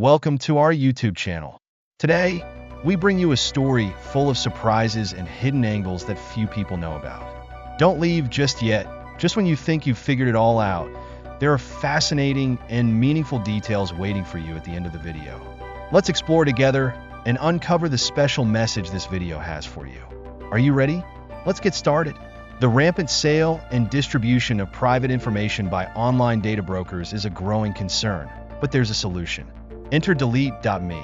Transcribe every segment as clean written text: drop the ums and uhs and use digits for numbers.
Welcome to our YouTube channel. Today, we bring you a story full of surprises and hidden angles that few people know about. Don't leave just yet. Just when you think you've figured it all out, there are fascinating and meaningful details waiting for you at the end of the video. Let's explore together and uncover the special message this video has for you. Are you ready? Let's get started. The rampant sale and distribution of private information by online data brokers is a growing concern, but there's a solution. Enter Delete.me,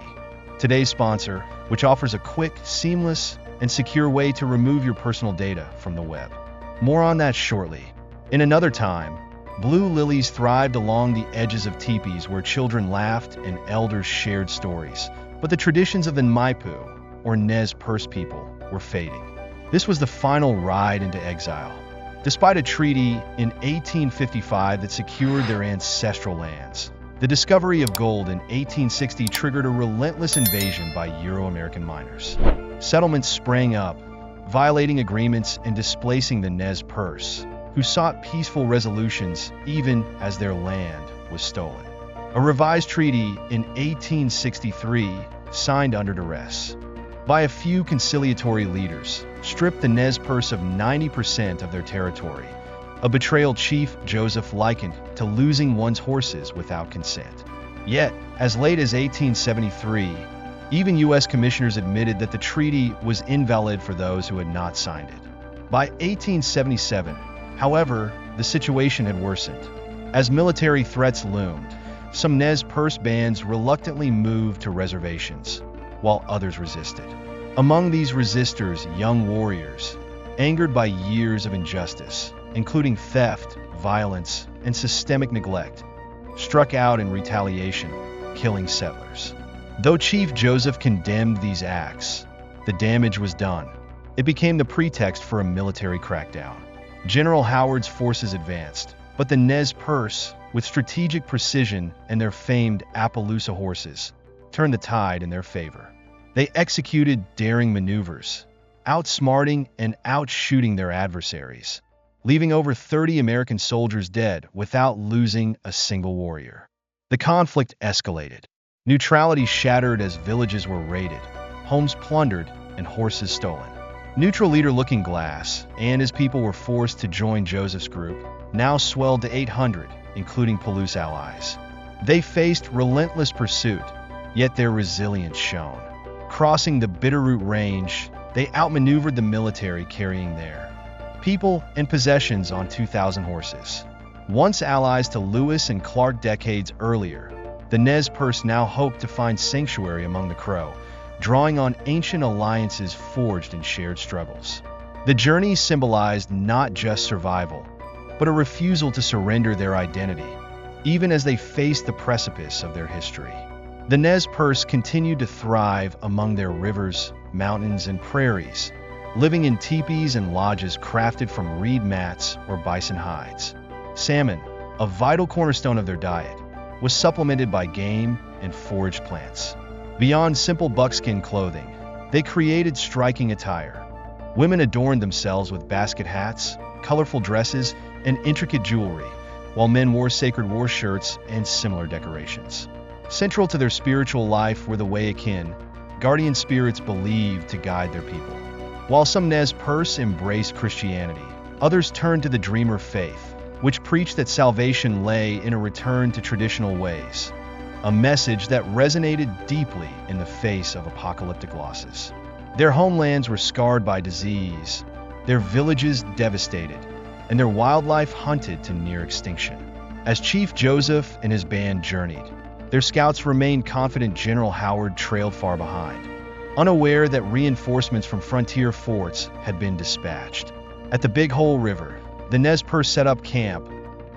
today's sponsor, which offers a quick, seamless, and secure way to remove your personal data from the web. More on that shortly. In another time, blue lilies thrived along the edges of teepees where children laughed and elders shared stories. But the traditions of the Maipu, or Nez Perce people, were fading. This was the final ride into exile. Despite a treaty in 1855 that secured their ancestral lands, the discovery of gold in 1860 triggered a relentless invasion by Euro-American miners. Settlements sprang up, violating agreements and displacing the Nez Perce, who sought peaceful resolutions even as their land was stolen. A revised treaty in 1863, signed under duress by a few conciliatory leaders, stripped the Nez Perce of 90% of their territory, a betrayal Chief Joseph likened to losing one's horses without consent. Yet, as late as 1873, even U.S. commissioners admitted that the treaty was invalid for those who had not signed it. By 1877, however, the situation had worsened. As military threats loomed, some Nez Perce bands reluctantly moved to reservations, while others resisted. Among these resistors, young warriors, angered by years of injustice, including theft, violence, and systemic neglect, struck out in retaliation, killing settlers. Though Chief Joseph condemned these acts, the damage was done. It became the pretext for a military crackdown. General Howard's forces advanced, but the Nez Perce, with strategic precision and their famed Appaloosa horses, turned the tide in their favor. They executed daring maneuvers, outsmarting and outshooting their adversaries, leaving over 30 American soldiers dead without losing a single warrior. The conflict escalated. Neutrality shattered as villages were raided, homes plundered, and horses stolen. Neutral leader Looking Glass and his people were forced to join Joseph's group, now swelled to 800, including Palouse allies. They faced relentless pursuit, yet their resilience shone. Crossing the Bitterroot Range, they outmaneuvered the military carrying their people and possessions on 2,000 horses. Once allies to Lewis and Clark decades earlier, the Nez Perce now hoped to find sanctuary among the Crow, drawing on ancient alliances forged in shared struggles. The journey symbolized not just survival, but a refusal to surrender their identity, even as they faced the precipice of their history. The Nez Perce continued to thrive among their rivers, mountains, and prairies, living in teepees and lodges crafted from reed mats or bison hides. Salmon, a vital cornerstone of their diet, was supplemented by game and foraged plants. Beyond simple buckskin clothing, they created striking attire. Women adorned themselves with basket hats, colorful dresses, and intricate jewelry, while men wore sacred war shirts and similar decorations. Central to their spiritual life were the Wayakin, guardian spirits believed to guide their people. While some Nez Perce embraced Christianity, others turned to the Dreamer faith, which preached that salvation lay in a return to traditional ways, a message that resonated deeply in the face of apocalyptic losses. Their homelands were scarred by disease, their villages devastated, and their wildlife hunted to near extinction. As Chief Joseph and his band journeyed, their scouts remained confident General Howard trailed far behind, unaware that reinforcements from frontier forts had been dispatched. At the Big Hole River, the Nez Perce set up camp,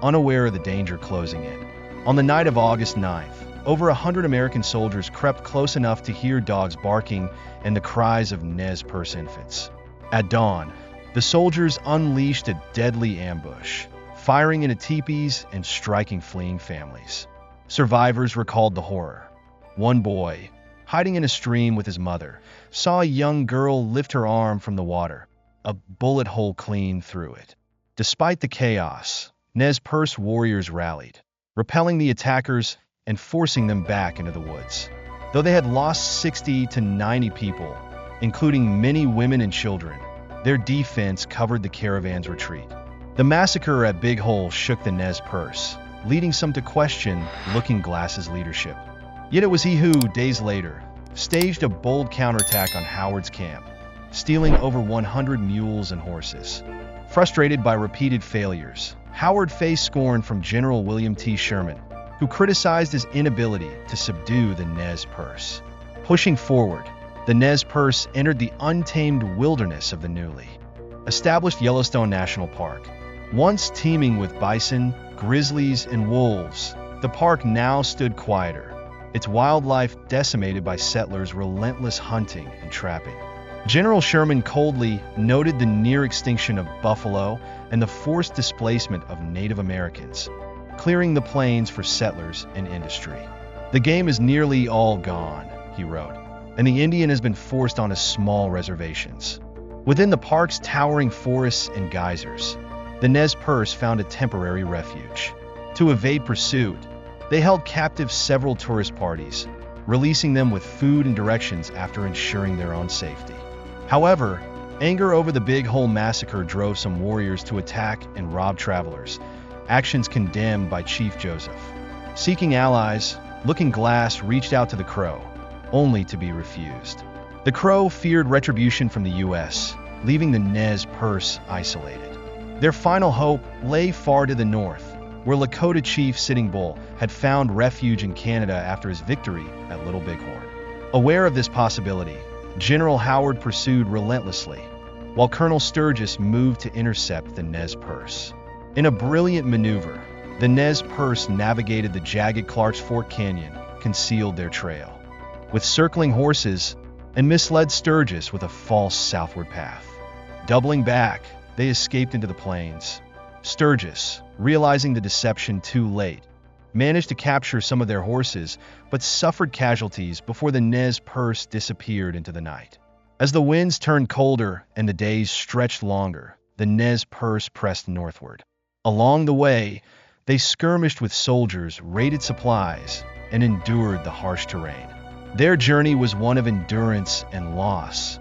unaware of the danger closing in. On the night of August 9th, over 100 American soldiers crept close enough to hear dogs barking and the cries of Nez Perce infants. At dawn, the soldiers unleashed a deadly ambush, firing into teepees and striking fleeing families. Survivors recalled the horror. One boy, hiding in a stream with his mother, saw a young girl lift her arm from the water, a bullet hole clean through it. Despite the chaos, Nez Perce warriors rallied, repelling the attackers and forcing them back into the woods. Though they had lost 60 to 90 people, including many women and children, their defense covered the caravan's retreat. The massacre at Big Hole shook the Nez Perce, leading some to question Looking Glass's leadership. Yet it was he who, days later, staged a bold counterattack on Howard's camp, stealing over 100 mules and horses. Frustrated by repeated failures, Howard faced scorn from General William T. Sherman, who criticized his inability to subdue the Nez Perce. Pushing forward, the Nez Perce entered the untamed wilderness of the newly established Yellowstone National Park. Once teeming with bison, grizzlies, and wolves, the park now stood quieter, its wildlife decimated by settlers' relentless hunting and trapping. General Sherman coldly noted the near extinction of buffalo and the forced displacement of Native Americans, clearing the plains for settlers and industry. "The game is nearly all gone," he wrote, "and the Indian has been forced onto small reservations. Within the park's towering forests and geysers, the Nez Perce found a temporary refuge. To evade pursuit, they held captive several tourist parties, releasing them with food and directions after ensuring their own safety. However, anger over the Big Hole massacre drove some warriors to attack and rob travelers, actions condemned by Chief Joseph. Seeking allies, Looking Glass reached out to the Crow, only to be refused. The Crow feared retribution from the U.S., leaving the Nez Perce isolated. Their final hope lay far to the north, where Lakota chief Sitting Bull had found refuge in Canada after his victory at Little Bighorn. Aware of this possibility, General Howard pursued relentlessly, while Colonel Sturgis moved to intercept the Nez Perce. In a brilliant maneuver, the Nez Perce navigated the jagged Clark's Fork Canyon, concealed their trail with circling horses, and misled Sturgis with a false southward path. Doubling back, they escaped into the plains. Sturgis, realizing the deception too late, managed to capture some of their horses, but suffered casualties before the Nez Perce disappeared into the night. As the winds turned colder and the days stretched longer, the Nez Perce pressed northward. Along the way, they skirmished with soldiers, raided supplies, and endured the harsh terrain. Their journey was one of endurance and loss,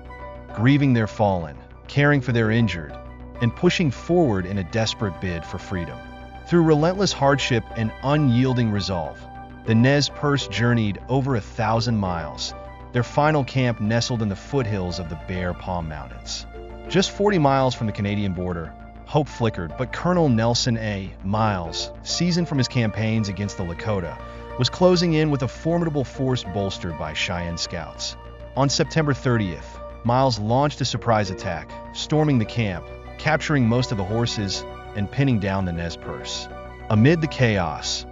grieving their fallen, caring for their injured, and pushing forward in a desperate bid for freedom. Through relentless hardship and unyielding resolve, the Nez Perce journeyed over 1,000 miles, their final camp nestled in the foothills of the Bear Palm Mountains. Just 40 miles from the Canadian border, hope flickered, but Colonel Nelson A. Miles, seasoned from his campaigns against the Lakota, was closing in with a formidable force bolstered by Cheyenne scouts. On September 30th, Miles launched a surprise attack, storming the camp, capturing most of the horses, and pinning down the Nez Perce. Amid the chaos,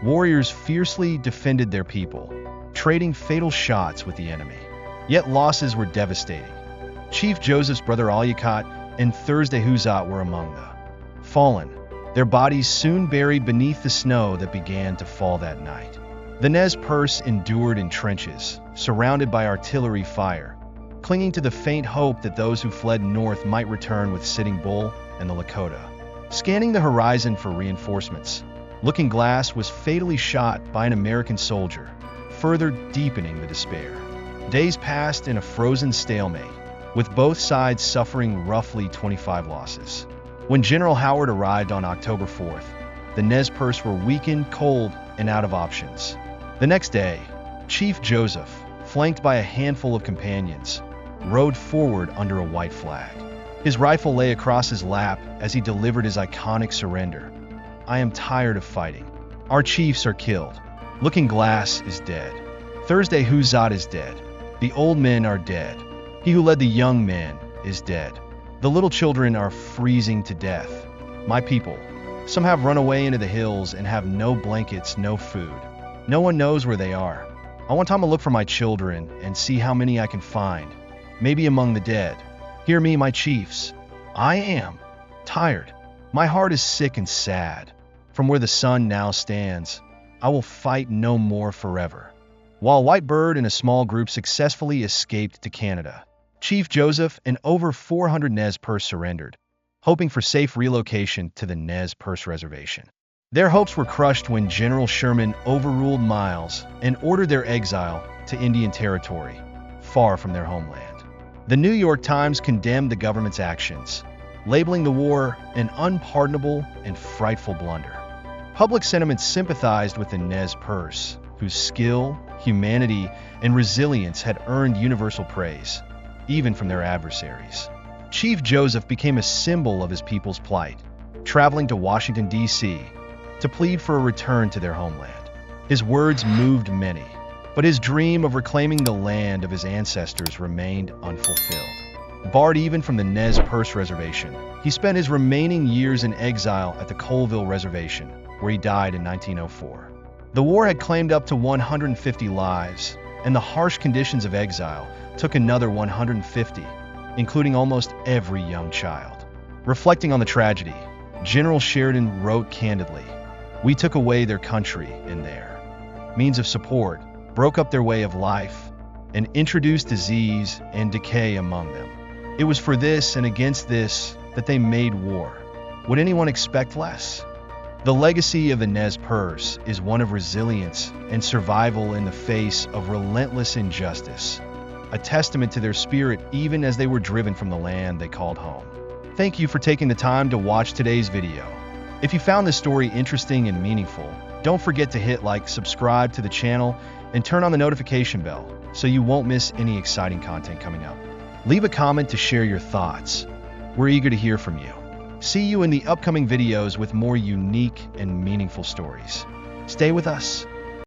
warriors fiercely defended their people, trading fatal shots with the enemy. Yet losses were devastating. Chief Joseph's brother Alyakot and Thursday Huzzat were among the fallen, their bodies soon buried beneath the snow that began to fall that night. The Nez Perce endured in trenches, surrounded by artillery fire, clinging to the faint hope that those who fled north might return with Sitting Bull and the Lakota. Scanning the horizon for reinforcements, Looking Glass was fatally shot by an American soldier, further deepening the despair. Days passed in a frozen stalemate, with both sides suffering roughly 25 losses. When General Howard arrived on October 4th, the Nez Perce were weakened, cold, and out of options. The next day, Chief Joseph, flanked by a handful of companions, rode forward under a white flag. His rifle lay across his lap as he delivered his iconic surrender. "I am tired of fighting. Our chiefs are killed. Looking Glass is dead. Thursday Huzzat is dead. The old men are dead. He who led the young men is dead. The little children are freezing to death. My people, some have run away into the hills and have no blankets, no food. No one knows where they are. I want time to look for my children and see how many I can find, maybe among the dead. Hear me, my chiefs. I am tired. My heart is sick and sad. From where the sun now stands, I will fight no more forever." While Whitebird and a small group successfully escaped to Canada, Chief Joseph and over 400 Nez Perce surrendered, hoping for safe relocation to the Nez Perce Reservation. Their hopes were crushed when General Sherman overruled Miles and ordered their exile to Indian Territory, far from their homeland. The New York Times condemned the government's actions, labeling the war an unpardonable and frightful blunder. Public sentiment sympathized with the Nez Perce, whose skill, humanity, and resilience had earned universal praise, even from their adversaries. Chief Joseph became a symbol of his people's plight, traveling to Washington, D.C., to plead for a return to their homeland. His words moved many, but his dream of reclaiming the land of his ancestors remained unfulfilled. Barred even from the Nez Perce Reservation, he spent his remaining years in exile at the Colville Reservation, where he died in 1904. The war had claimed up to 150 lives, and the harsh conditions of exile took another 150, including almost every young child. Reflecting on the tragedy, General Sheridan wrote candidly, "We took away their country and their means of support, broke up their way of life, and introduced disease and decay among them. It was for this and against this that they made war. Would anyone expect less?" The legacy of the Nez Perce is one of resilience and survival in the face of relentless injustice, a testament to their spirit even as they were driven from the land they called home. Thank you for taking the time to watch today's video. If you found this story interesting and meaningful, don't forget to hit like, subscribe to the channel, and turn on the notification bell so you won't miss any exciting content coming up. Leave a comment to share your thoughts. We're eager to hear from you. See you in the upcoming videos with more unique and meaningful stories. Stay with us.